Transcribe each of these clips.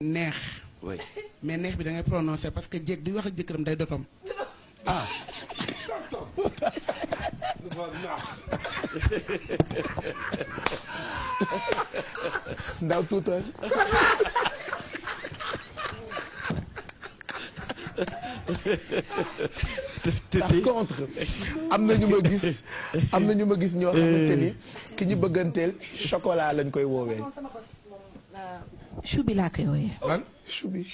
neex. oui mais neex bi da ngay prononcer parce que jéeg di wax ak jëkkëram day dotom. ah. ndaw tuutal. par contre am na ñu ma gis ñoo xamante ni ki ñu bëgganteel chocolat lañ koy woowee. choubi laa koy wooyee. lan choubi.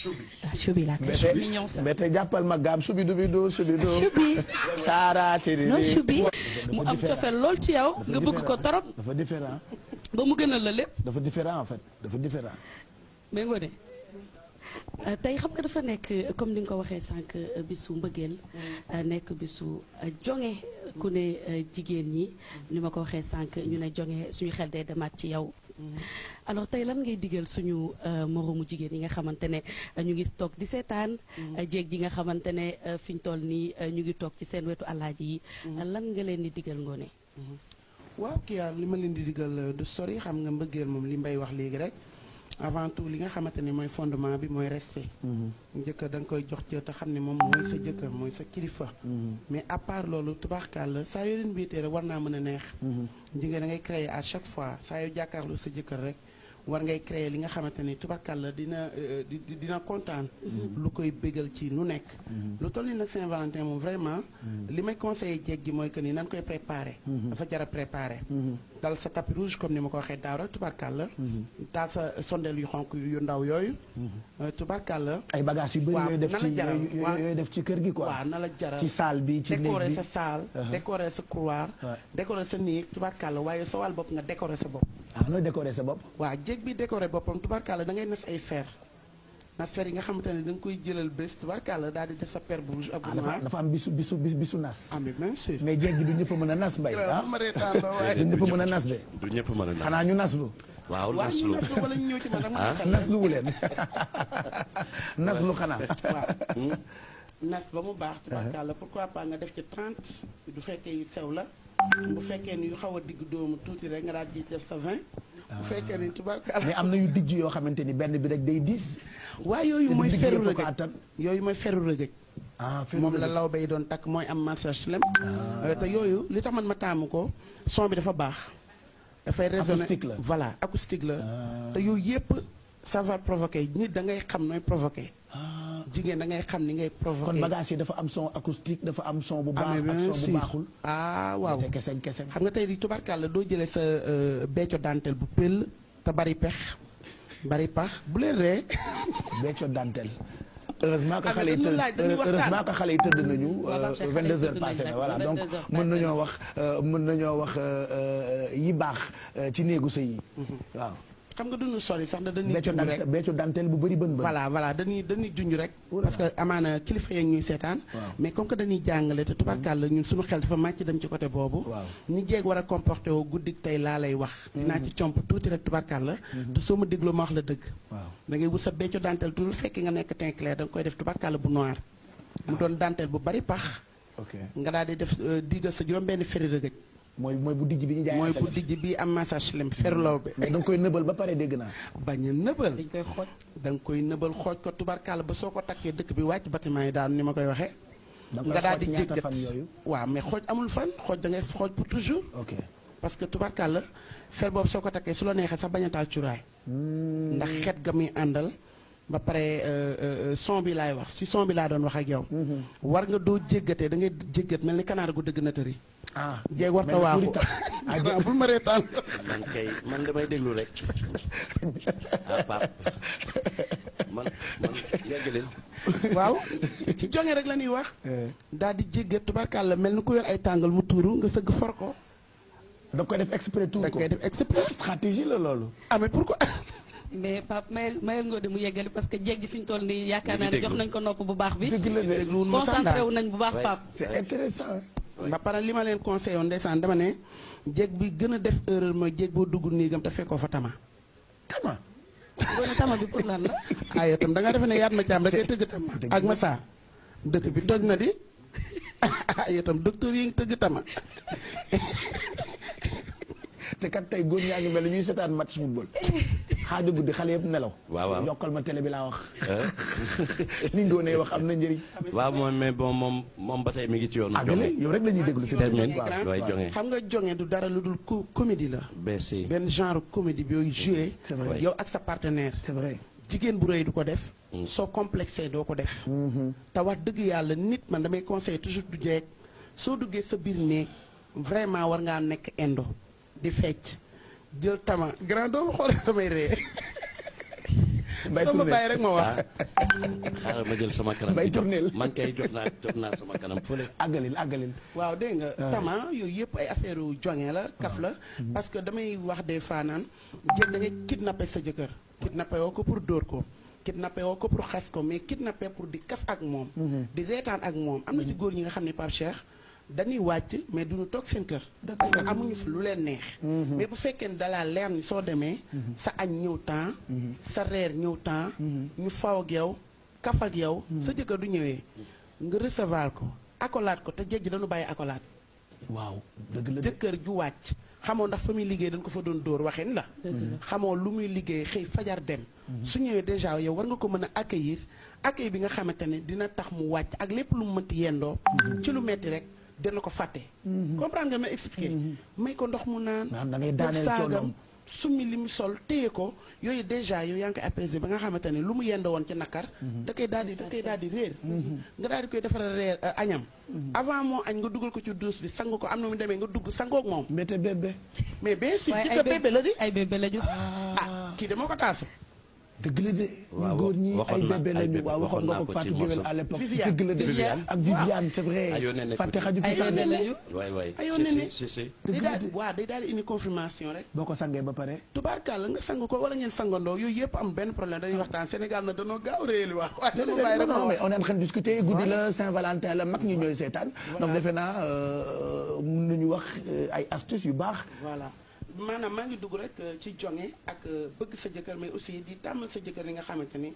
waaw choubi laa koy wooyee. mignon ça mais te jàppal ma gaam choubi du bi do choubi do. choubi. Saara tiri. non choubi. mu am cofeel lool ci yow nga bëgg ko torop. dafa différent. ba mu gënal la lépp. dafa différent en fait dafa différent. mais ngoone tey xam nga dafa nekk comme ni nga ko waxee sànq bisu mbëggeel nekk bisu jonge ku ne jigéen ñi ni ma ko waxee sànq ñu ne jonge suñu xel day demaat ci yow. alors tey lan ngay digal suñu moroomu jigéen yi nga xamante ne ñu ngi toog di seetaan. jéeg ji nga xamante ne fi ñu toll nii ñu ngi toog ci seen wetu alaaji yi. lan nga leen di digal ngoone. waaw kii yaa li ma leen di digal du sori xam nga mbëggeel moom li mbay wax léegi rek. avant tout li nga xamante ni mooy fondement bi mooy respect. jëkkër da nga koy jox cër te xam ne moom mooy sa jëkkër mooy sa kilifa. mais à part loolu tubaarkàlla saa yoo leen wéetee rek war naa mën a neex. jigéen da ngay créer à chaque fois saa yoo jàkkaarloo sa jëkkër rek war ngay créer li nga xamante ni tubaarkàlla dina kontaan. lu koy bégal ci nu nekk. lu toll nii nag Saint-Valentin moom vraiment. li may conseillé jéeg gi mooy que ni nan koy préparé. dafa jar a préparé. dal sa tapis rouge comme ni ma ko waxee daaw rek tubarkalla. daal sa sondeel yu xonk yu ndaw yooyu. tubarkalla. ay bagages yu bëri yooyu def ci kër gi quoi. waaw na la jaral ci salle bi ci néeg bi décorer sa salle. décorer sa couloir. décorer sa néeg tubarkalla waaye sa wàll bopp nga décorer sa bopp. ah nooy décorer sa bopp. waaw jéeg bi décorer boppam tubarkalla da ngay nas ay fer. nas fer yi nga xamante ne da nga koy jëlal bés tubarkalla daal di def sa per rouge ak noir. dafa am bisu nas. ah mais bien sûr. mais jéeg gi du ñëpp mën a nas mbay. du ñëpp mën a nas de. du ñëpp mën a nas xanaa ñu nas lu. waaw nas lu wala ñu ñëw ci man rek nas lu wu leen nas lu xanaa. waaw nas ba mu baax tubarkalla pourquoi pas nga def ci 30 du fekkee yu sew la bu fekkee ni yu xaw a digg doomu tuuti rek nga daal di def sa 20 bu fekkee ni tubarkalla mais am na yu dijj yoo xamante ni benn bi rek day diis. waaye yooyu mooy feru rëgëj attan. yooyu mooy feru rëgëj moom la law bay doon takk mooy am massage lem te yooyu li tax man ma taamu ko son bi dafa baax dafay résonner acoustique la voilà acoustique la te yooyu yëpp ça va provoquer nit da ngay xam nooy provoquer jigéen da ngay xam ni ngay provoquer kon bagage yi dafa am son acoustique dafa am son bu baax ak son bu baaxul. waaw kese kese xam nga tey di tubarkàlla doo jëlee sa becco dentelle bu pël te bari pex bari pax bu leen ree becco dentelle. heureusement que xale yi tëdd nañu. 22h passé na voilà donc mën nañoo wax yi baax ci néegu sëy yi waaw. xam nga duñu sori sax dañuy junj rek becco dentelle bu bëri bën bën. voilà dañuy junj rek. parce que amaana kilifa yeeg ñuy seetaan. mais comme que dañuy jàngale te tubarkàlla ñun suñu xel dafa màcc dem ci côté boobu. ni jéeg war a comporté woo guddik tey laa lay wax. dinaa ci comp tuuti rek tubarkàlla. te soo ma dégloo ma wax la dëgg. da ngay wut sa becco dentelle toujours fekk nga nekk teint clair da nga koy def tubarkàlla bu noir. mu doon dentelle bu bari pax. nga daal di def digal sa juróom-benn feri rëgëj. mooy bu dijj bi ñu jaay mooy bu dijj bi am massage lem feru law bi. mais da nga koy nëbal ba pare dégg naa. bañ a nëbal. dañ koy xooj. da nga koy nëbal xooj ko tubarkàlla ba soo ko takkee dëkk bi wàcc bâtiment yi daanu ni ma koy waxee. nga daal di jéggat fan yooyu. waaw mais xooj amul fan xooj da ngay xooj pour toujours. ok parce que tubarkàlla fer boobu soo ko takkee su la neexee sax bañ a taal cuuraay. ndax xet ga muy àndal. ba pare son bi laay wax si son bi laa doon wax ak yow. war nga doo jéggatee da ngay jéggat mel ni kanaar gu dëgg na tëri. jéeg warta waaxu bul ma reetaan. man damay déglu rek Pape man yeggalil. waaw ci jonge rek la ñuy wax. daal di jéggat tubarkàlla mel ni ku yor ay tàngal mu tuuru nga sëgg for ko. da koy def exprès tuur ko da koy def exprès. stratégie la loolu. mais pourquoi. mais Pape mayel ngoo de mu yeggali parce que jéeg gi fi ñu toll nii yaakaar naa ne jox nañ ko nopp bu baax bi. dëgg la de concentré wu nañ bu baax Pape. c'est intéressant. ba pare li ma leen conseillé woon ndeysaan dama ne jéeg bi gën a def erreur mooy jéeg boo dugg néegam te fekkoo fa tama. tama. ngoone tama bi pour lan la. yow tam da nga defe ne yaat ma caam rek ay tëgg tama. ak ma saa dëkk bi toj na di. yow tam docteur yi ngi tëgg tama. te kat tey góor ñaa ngi mel ni ñuy seetaan match football. xaaju guddi xale yëpp nelaw. waaw yokkal ma télé bi laa wax. ni nga doon wax am na njëriñ. waaw moom mais bon moom ba tey mi ngi ci yoonu. jonge yow rek la ñuy déglu fi termine waay jonge. xam nga jonge du dara lu dul comédie la. benn genre comédie bi yooyu joué. c'est vrai yow ak sa partenaire. c'est vrai. jigéen bu rëy du ko def. soo complexé doo ko def. te wax dëgg yàlla nit man damay conseillé toujours du jeeg soo duggee sa biir néeg vraiment war ngaa nekk indo di fecc jël tama grand doomu xool damay ree soo ma bàyyi rek ma wax. xaaral ma jël sama kanam bay tournel man kay jot naa sama kanam fële. àggalil. waaw dégg nga tama yooyu yëpp ay affaire yu jonge la kaf la. parce que damay wax des fois naan jéeg da ngay kidnappé sa jëkkër. kidnappé woo ko pour dóor ko. kidnappé woo ko pour xas ko mais kidnappé pour di kaf ak moom. di reetaan ak moom am na ci góor ñi nga xam ne Pape Cheikh dañuy wàcc mais duñu toog seen kër. parce que amuñu fi lu leen neex. mais bu fekkee ne dalaa leer ni soo demee. sa añ ñëw temps. sa reer ñëw temps. ñu faw ak yow kaf ak yow. sa jëkkër du ñëwee nga recevoir ko accolade ko te jejj dañu bàyyi accolade. waaw dëgg la jëkkër ju wàcc. xamoo ndax fa muy liggéey dañ ko fa doon dóor waxin la. xamoo lu muy liggéey xëy fajar dem. su ñëwee déjà yow war nga ko mën a accueillir accueil bi nga xamante ne dina tax mu wàcc ak lépp lu mu mënti yendoo. ci lu metti rek dina ko fàtte. comprendre nga ma expliquer. may ko ndox mu naan. da ngay daaneel saagam summi li mu sol téye ko yooyu déjà yow yaa ngi koy apaiser ba nga xamante ne lu mu yendoo woon ci nakar. da koy daal di réer. nga daal di koy defaral reer añam. avant moo añ nga dugal ko ci douche bi sang ko am na mu demee nga dugg sangoog moom. mbete bébé. mais bien sûr ki bébé la di. ay bébé la ñu. kii de moo ko taasu. dëgg la de. ñu góor ñi ay bébé lañu waaw waxoon nga ko Fatou Guewel à l'époque. dëgg la de ak Viviane c'est vrai. fàtte xaju fi sax ayoo nene day daal di indi confirmation rek. boo ko sangee ba pare. tubaarkàlla nga sang ko wala ngeen sangandoo yooyu yëpp am benn problème dañuy waxtaan Sénégal na danoo gaaw réeli wax. non mais on est en train de discuter guddi la Saint-Valentin la mag ñi ñooy seetaan. donc defe naa mën nañu wax ay astuces yu baax. voilà. maanaam maa ngi dugg rek ci jonge ak bëgg sa jëkkër mais aussi di tàmmal sa jëkkër li nga xamante ni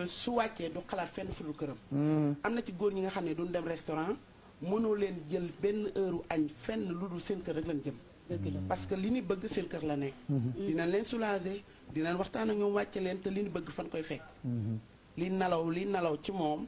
su wàccee du xalaat fenn fu dul këram. am na ci góor ñi nga xam ne duñ dem restaurant mënoo leen jël benn heure añ fenn lu dul seen kër rek lañ jëm. parce que li ñu bëgg seen kër la nekk. dinañ leen soulager dinañ waxtaan ak ñoom wàcce leen te li ñu bëgg fan koy fekk. li nalaw ci moom